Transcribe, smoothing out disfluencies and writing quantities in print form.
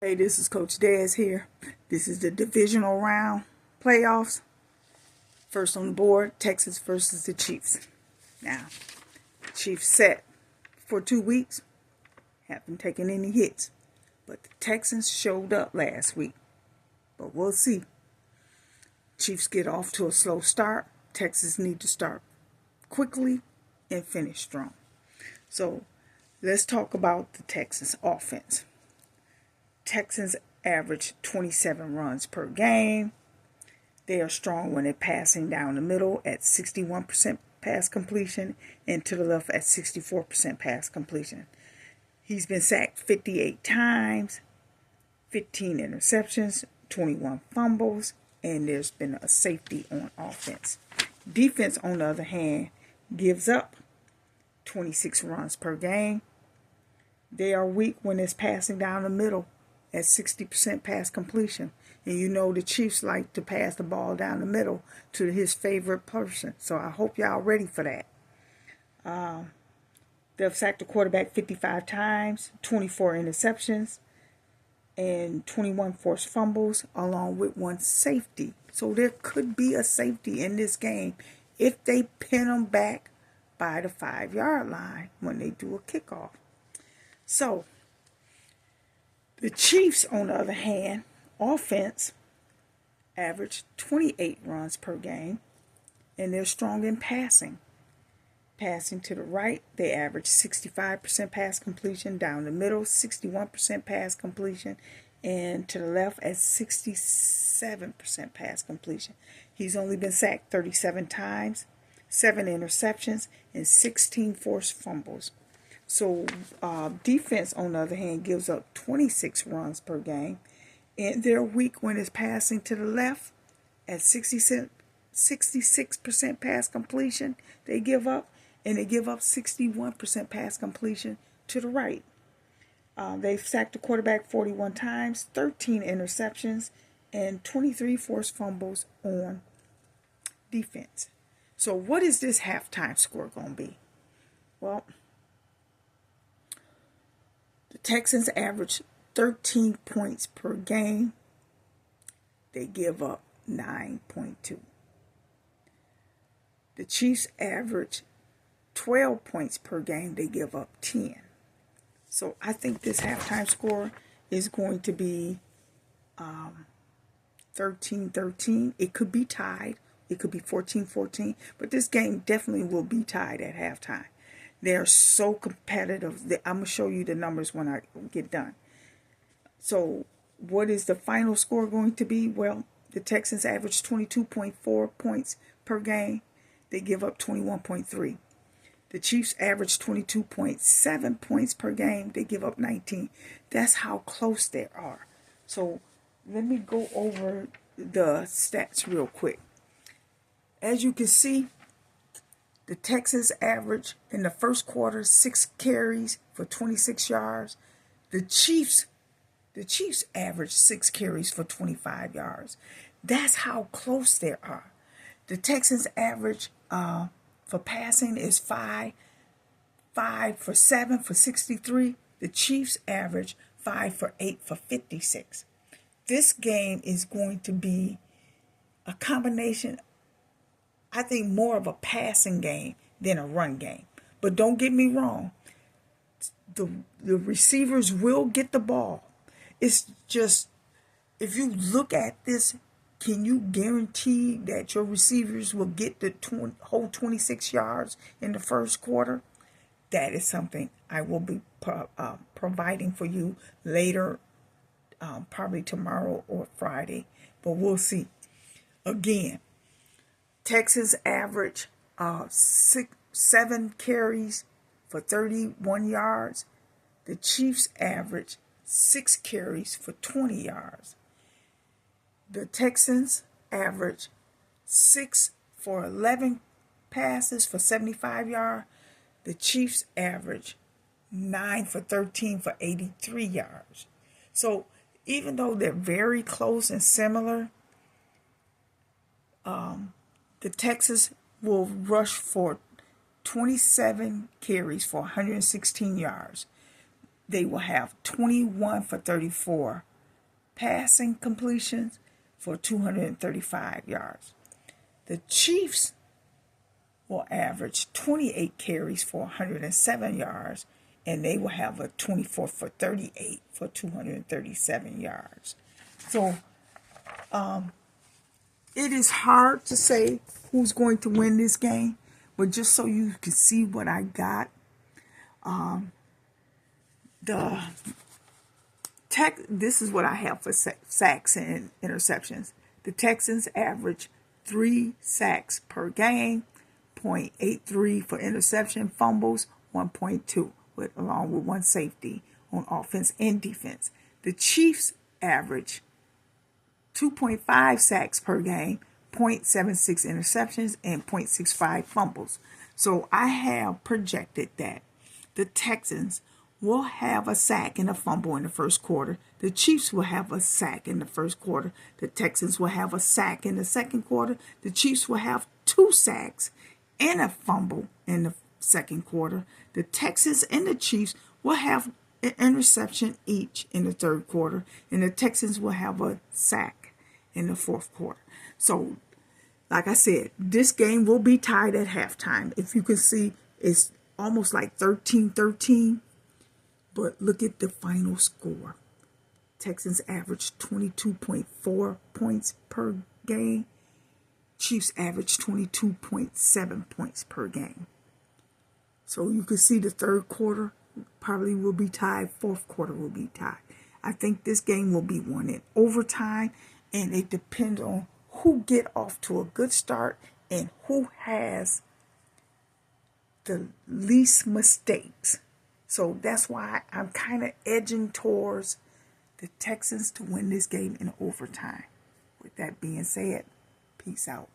Hey, this is Coach Daz here. This is the divisional round playoffs. First on the board, Texas versus the Chiefs. Now, Chiefs set for 2 weeks. Haven't taken any hits. But the Texans showed up last week. But we'll see. Chiefs get off to a slow start. Texas need to start quickly and finish strong. So, let's talk about the Texans offense. Texans average 27 runs per game. They are strong when they're passing down the middle at 61% pass completion and to the left at 64% pass completion. He's been sacked 58 times, 15 interceptions, 21 fumbles, and there's been a safety on offense. Defense, on the other hand, gives up 26 runs per game. They are weak when it's passing down the middle at 60% pass completion. And you know the Chiefs like to pass the ball down the middle to his favorite person. So I hope y'all ready for that. They've sacked the quarterback 55 times, 24 interceptions, and 21 forced fumbles, along with 1 safety. So there could be a safety in this game if they pin them back by the 5-yard line when they do a kickoff. So the Chiefs, on the other hand, offense average 28 runs per game, and they're strong in passing. Passing to the right, they average 65% pass completion, down the middle 61% pass completion, and to the left at 67% pass completion. He's only been sacked 37 times, 7 interceptions, and 16 forced fumbles. So defense, on the other hand, gives up 26 runs per game. And they're weak when it's passing to the left at 66% pass completion. They give up. And they give up 61% pass completion to the right. They've sacked the quarterback 41 times, 13 interceptions, and 23 forced fumbles on defense. So what is this halftime score going to be? Well, the Texans average 13 points per game. They give up 9.2. The Chiefs average 12 points per game. They give up 10. So I think this halftime score is going to be 13-13. It could be tied. It could be 14-14. But this game definitely will be tied at halftime. They're so competitive. I'm going to show you the numbers when I get done. So what is the final score going to be? Well, the Texans average 22.4 points per game. They give up 21.3. The Chiefs average 22.7 points per game. They give up 19. That's how close they are. So let me go over the stats real quick. As you can see, the Texans average in the first quarter 6 carries for 26 yards. The Chiefs average 6 carries for 25 yards. That's how close they are. The Texans average for passing is 5 for 7 for 63. The Chiefs average 5 for 8 for 56. This game is going to be a combination, I think, more of a passing game than a run game. But don't get me wrong. The receivers will get the ball. It's just, if you look at this, can you guarantee that your receivers will get the whole 26 yards in the first quarter? That is something I will be providing for you later, probably tomorrow or Friday. But we'll see. Again, Texas average 7 carries for 31 yards. The Chiefs average 6 carries for 20 yards. The Texans average 6 for 11 passes for 75 yards. The Chiefs average 9 for 13 for 83 yards. So even though they're very close and similar, the Texans will rush for 27 carries for 116 yards. They will have 21 for 34 passing completions for 235 yards. The Chiefs will average 28 carries for 107 yards, and they will have a 24 for 38 for 237 yards. So it is hard to say who's going to win this game, but just so you can see what I got, this is what I have for sacks and interceptions. The Texans average 3 sacks per game, 0.83 for interception, fumbles 1.2, along with 1 safety on offense and defense. The Chiefs average 2.5 sacks per game, 0.76 interceptions, and 0.65 fumbles. So I have projected that the Texans will have a sack and a fumble in the first quarter. The Chiefs will have a sack in the first quarter. The Texans will have a sack in the second quarter. The Chiefs will have 2 sacks and a fumble in the second quarter. The Texans and the Chiefs will have an interception each in the third quarter, and the Texans will have a sack in the fourth quarter. So, like I said, this game will be tied at halftime. If you can see, it's almost like 13-13. But look at the final score. Texans average 22.4 points per game. Chiefs average 22.7 points per game. So you can see the third quarter probably will be tied. Fourth quarter will be tied. I think this game will be won in overtime. And it depends on who get off to a good start and who has the least mistakes. So that's why I'm kind of edging towards the Texans to win this game in overtime. With that being said, peace out.